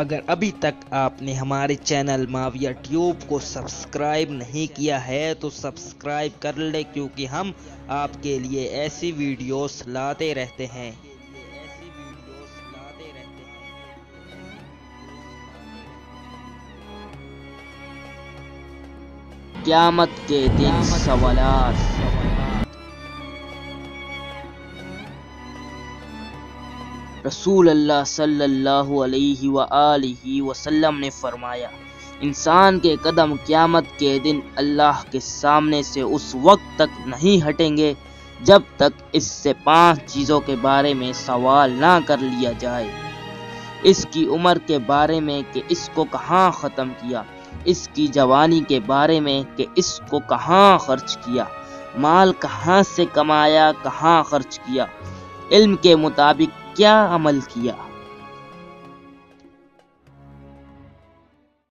اگر ابھی تک آپ نے ہمارے چینل ماویہ ٹیوب کو سبسکرائب نہیں کیا ہے تو سبسکرائب کر لیں، کیونکہ ہم آپ کے لیے ایسی ویڈیوز لاتے رہتے ہیں۔ قیامت کے دن سوالات۔ رسول اللہ صلی اللہ علیہ وآلہ وسلم نے فرمایا، انسان کے قدم قیامت کے دن اللہ کے سامنے سے اس وقت تک نہیں ہٹیں گے جب تک اس سے 5 چیزوں کے بارے میں سوال نہ کر لیا جائے۔ اس کی عمر کے بارے میں کہ اس کو کہاں ختم کیا، اس کی جوانی کے بارے میں کہ اس کو کہاں خرچ کیا، مال کہاں سے کمایا، کہاں خرچ کیا، علم کے مطابق کیا عمل کیا۔